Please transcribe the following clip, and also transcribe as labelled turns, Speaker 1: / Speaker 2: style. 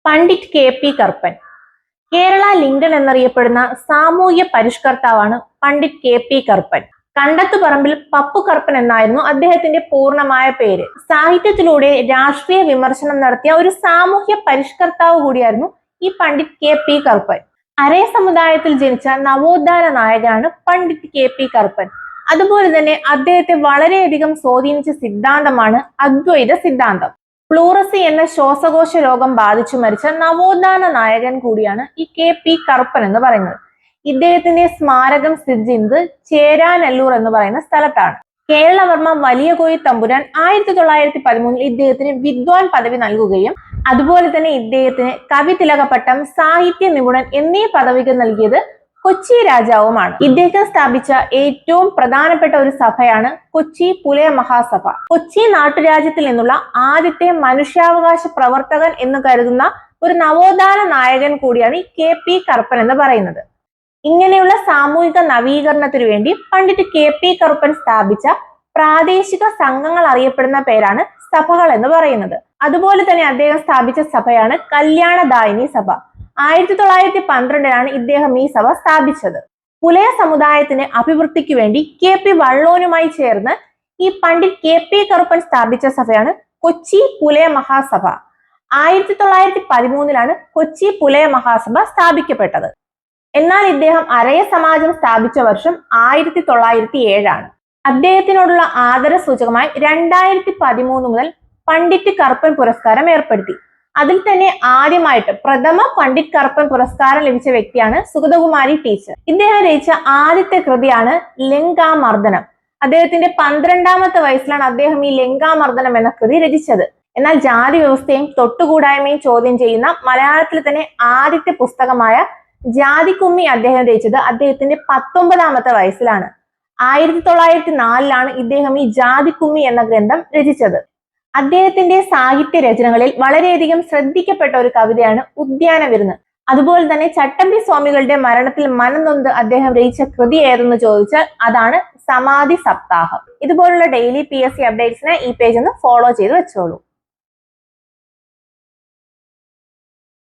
Speaker 1: Pandit K P. Karuppan. Kerala Lincoln എന്നറിയപ്പെടുന്ന സാമൂഹ്യ പരിഷ്കർത്താവാണ് Pandit K P. Karuppan. Kandathuparambil Pappu Karuppan എന്നായിരുന്നു അദ്ദേഹത്തിന്റെ പൂർണ്ണമായ പേര്. സാഹിത്യത്തിലൂടെ രാഷ്ട്രീയ വിമർശനം നടത്തിയ ഒരു സാമൂഹ്യ പരിഷ്കർത്താവ് കൂടിയായിരുന്നു ഈ പണ്ഡിറ്റ് കെ.പി. കറുപ്പൻ. അരയ സമുദായത്തിൽ ജനിച്ച നവോത്ഥാന നായകനാണ് പണ്ഡിറ്റ് കെ.പി. കറുപ്പൻ. അതുപോലെ തന്നെ അദ്ദേഹത്തെ വളരെയധികം സ്വാധീനിച്ച സിദ്ധാന്തമാണ് അദ്വൈത സിദ്ധാന്തം. പ്ലൂറസി എന്ന ശ്വാസകോശ രോഗം ബാധിച്ചു മരിച്ച നവോത്ഥാന നായകൻ കൂടിയാണ് ഈ കെ.പി. കറുപ്പൻ എന്ന് പറയുന്നത്. ഇദ്ദേഹത്തിന്റെ സ്മാരകം സ്ഥിതി ചെയ്യുന്നത് ചേരാനെല്ലൂർ എന്ന് പറയുന്ന സ്ഥലത്താണ്. കേരളവർമ്മ വലിയ കോയി തമ്പുരാൻ 1913 ഇദ്ദേഹത്തിന് വിദ്വാൻ പദവി നൽകുകയും അതുപോലെ തന്നെ ഇദ്ദേഹത്തിന് കവിതിലക പട്ടം, സാഹിത്യ നിപുണൻ എന്നീ പദവികൾ നൽകിയത് കൊച്ചി രാജാവുമാണ്. ഇദ്ദേഹം സ്ഥാപിച്ച ഏറ്റവും പ്രധാനപ്പെട്ട ഒരു സഭയാണ് കൊച്ചി പുലയ മഹാസഭ. കൊച്ചി നാട്ടുരാജ്യത്തിൽ നിന്നുള്ള ആദ്യത്തെ മനുഷ്യാവകാശ പ്രവർത്തകൻ എന്ന് കരുതുന്ന ഒരു നവോത്ഥാന നായകൻ കൂടിയാണ് ഈ കെ.പി. കറുപ്പൻ എന്ന് പറയുന്നത്. ഇങ്ങനെയുള്ള സാമൂഹിക നവീകരണത്തിനു വേണ്ടി പണ്ഡിറ്റ് കെ.പി. കറുപ്പൻ സ്ഥാപിച്ച പ്രാദേശിക സംഘങ്ങൾ അറിയപ്പെടുന്ന പേരാണ് സഭകൾ എന്ന് പറയുന്നത്. അതുപോലെ തന്നെ അദ്ദേഹം സ്ഥാപിച്ച സഭയാണ് കല്യാണദായിനി സഭ. 1912 ഇദ്ദേഹം ഈ സഭ സ്ഥാപിച്ചത്. പുലയ സമുദായത്തിന്റെ അഭിവൃദ്ധിക്ക് വേണ്ടി കെ.പി. വള്ളോനുമായി ചേർന്ന് ഈ പണ്ഡിറ്റ് കെ.പി. കറുപ്പൻ സ്ഥാപിച്ച സഭയാണ് കൊച്ചി പുലയ മഹാസഭ. 1913 കൊച്ചി പുലയ മഹാസഭ സ്ഥാപിക്കപ്പെട്ടത്. എന്നാൽ ഇദ്ദേഹം അരയ സമാജം സ്ഥാപിച്ച വർഷം 1907. അദ്ദേഹത്തിനോടുള്ള ആദര സൂചകമായി 2013 മുതൽ പണ്ഡിറ്റ് കറുപ്പൻ പുരസ്കാരം ഏർപ്പെടുത്തി. അതിൽ തന്നെ ആദ്യമായിട്ട് പ്രഥമ പണ്ഡിറ്റ് കറുപ്പൻ പുരസ്കാരം ലഭിച്ച വ്യക്തിയാണ് സുഗതകുമാരി ടീച്ചർ. ഇദ്ദേഹം രചിച്ച ആദ്യത്തെ കൃതിയാണ് ലങ്കാമർദ്ദനം. അദ്ദേഹത്തിന്റെ 12ാമത്തെ വയസ്സിലാണ് അദ്ദേഹം ഈ ലങ്കാമർദ്ദനം എന്ന കൃതി രചിച്ചത്. എന്നാൽ ജാതി വ്യവസ്ഥയും തൊട്ടുകൂടായ്മയും ചോദ്യം ചെയ്യുന്ന മലയാളത്തിൽ തന്നെ ആദ്യത്തെ പുസ്തകമായ ജാതിക്കുമ്മി അദ്ദേഹം രചിച്ചത് അദ്ദേഹത്തിന്റെ 19ാമത്തെ വയസ്സിലാണ്. 1904 ഇദ്ദേഹം ഈ ജാതിക്കുമ്മി എന്ന ഗ്രന്ഥം രചിച്ചത്. അദ്ദേഹത്തിന്റെ സാഹിത്യ രചനകളിൽ വളരെയധികം ശ്രദ്ധിക്കപ്പെട്ട ഒരു കവിതയാണ് ഉദ്യാനവിരുന്ന്. അതുപോലെ തന്നെ ചട്ടമ്പി സ്വാമികളുടെ മരണത്തിൽ മനംനൊന്ത് അദ്ദേഹം രചിച്ച കൃതി ഏതെന്ന് ചോദിച്ചാൽ അതാണ് സമാധി സപ്താഹം. ഇതുപോലുള്ള ഡെയിലി PSC അപ്ഡേറ്റ്സിനെ ഈ പേജ് ഒന്ന് ഫോളോ ചെയ്ത് വെച്ചോളൂ.